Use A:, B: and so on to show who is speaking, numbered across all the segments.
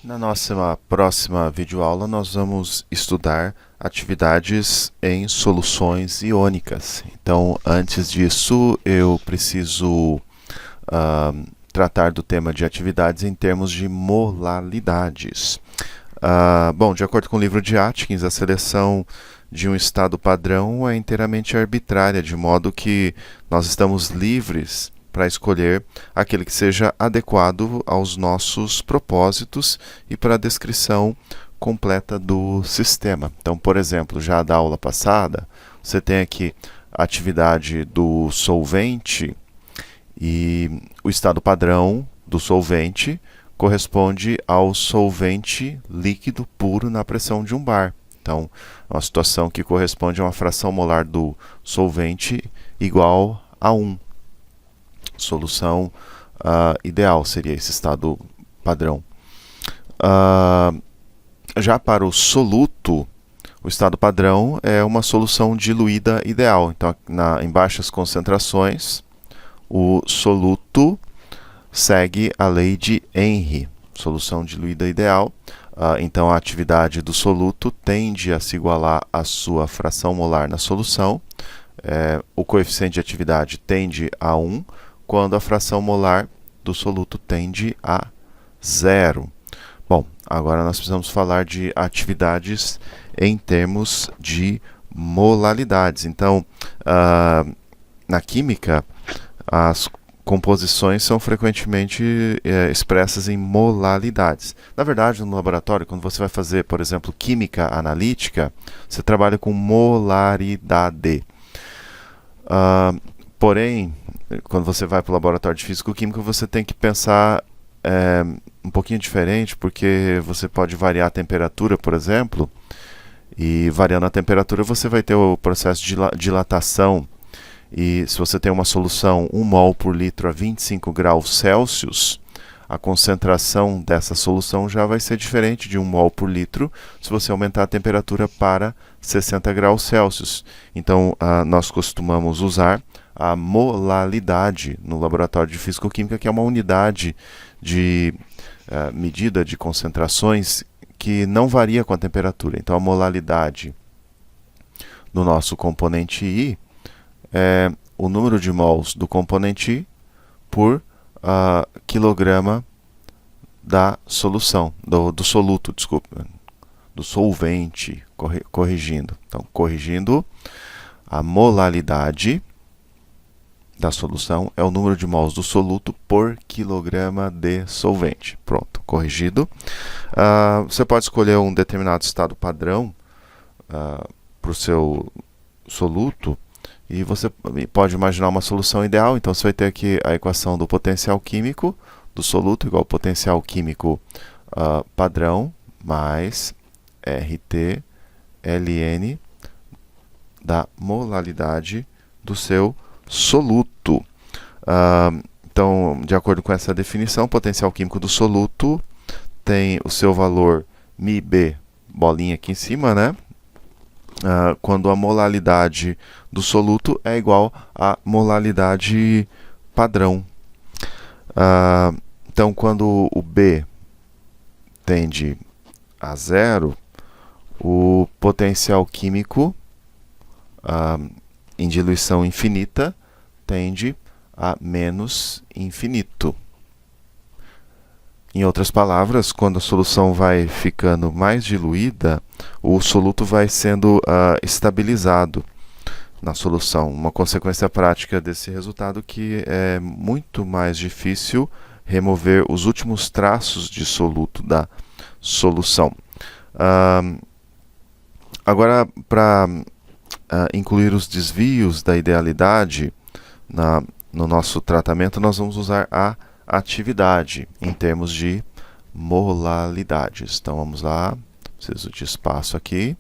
A: Na nossa próxima videoaula, nós vamos estudar atividades em soluções iônicas. Então, antes disso, eu preciso tratar do tema de atividades em termos de molalidades. Bom, de acordo com o livro de Atkins, a seleção de um estado padrão é inteiramente arbitrária, de modo que nós estamos livres para escolher aquele que seja adequado aos nossos propósitos e para a descrição completa do sistema. Então, por exemplo, já da aula passada, você tem aqui a atividade do solvente e o estado padrão do solvente corresponde ao solvente líquido puro na pressão de um bar. Então, uma situação que corresponde a uma fração molar do solvente igual a 1. Solução ideal seria esse estado padrão. Já para o soluto, o estado padrão é uma solução diluída ideal. Então, em baixas concentrações, o soluto segue a lei de Henry, solução diluída ideal. Então, a atividade do soluto tende a se igualar à sua fração molar na solução. O coeficiente de atividade tende a 1, quando a fração molar do soluto tende a 0. Bom, agora nós precisamos falar de atividades em termos de molalidades. Então, na química, as composições são frequentemente expressas em molalidades. Na verdade, no laboratório, quando você vai fazer, por exemplo, química analítica, você trabalha com molaridade. Porém, quando você vai para o laboratório de físico-química, você tem que pensar um pouquinho diferente, porque você pode variar a temperatura, por exemplo, e variando a temperatura você vai ter o processo de dilatação. E se você tem uma solução 1 mol por litro a 25 graus Celsius, a concentração dessa solução já vai ser diferente de 1 mol por litro se você aumentar a temperatura para 60 graus Celsius. Então, nós costumamos usar a molalidade no laboratório de físico-química, que é uma unidade de medida de concentrações que não varia com a temperatura. Então, a molalidade do nosso componente I é o número de mols do componente I por quilograma da solução, do soluto, desculpa, do solvente, corrigindo. Então, corrigindo, a molalidade da solução é o número de mols do soluto por quilograma de solvente. Pronto, corrigido. Você pode escolher um determinado estado padrão para o seu soluto, e você pode imaginar uma solução ideal. Então, você vai ter aqui a equação do potencial químico do soluto igual ao potencial químico padrão mais RT ln da molalidade do seu soluto. Então, de acordo com essa definição, o potencial químico do soluto tem o seu valor μB, bolinha aqui em cima, né? Quando a molalidade do soluto é igual à molalidade padrão. Então, quando o B tende a 0, o potencial químico em diluição infinita tende a menos infinito. Em outras palavras, quando a solução vai ficando mais diluída, o soluto vai sendo estabilizado na solução. Uma consequência prática desse resultado que é muito mais difícil remover os últimos traços de soluto da solução. Agora, para incluir os desvios da idealidade no nosso tratamento, nós vamos usar a atividade em termos de molalidades. Então, vamos lá, preciso de espaço aqui.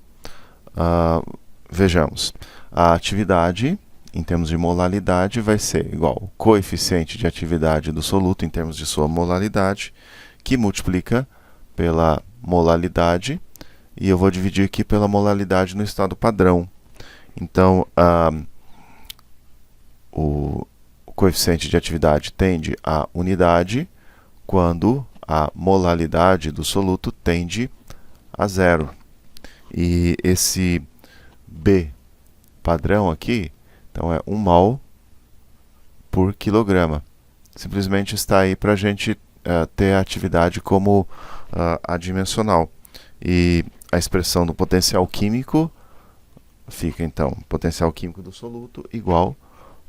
A: Vejamos, a atividade em termos de molalidade vai ser igual ao coeficiente de atividade do soluto em termos de sua molalidade, que multiplica pela molalidade, e eu vou dividir aqui pela molalidade no estado padrão. Então, o coeficiente de atividade tende à unidade quando a molalidade do soluto tende a zero. E esse B padrão aqui, então é 1 mol por quilograma. Simplesmente está aí para a gente ter a atividade como adimensional. E a expressão do potencial químico fica então potencial químico do soluto igual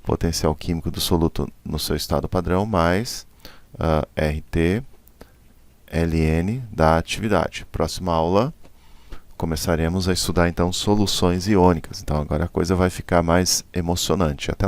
A: potencial químico do soluto no seu estado padrão mais RT ln da atividade. Próxima aula começaremos a estudar então soluções iônicas. Então agora a coisa vai ficar mais emocionante. Até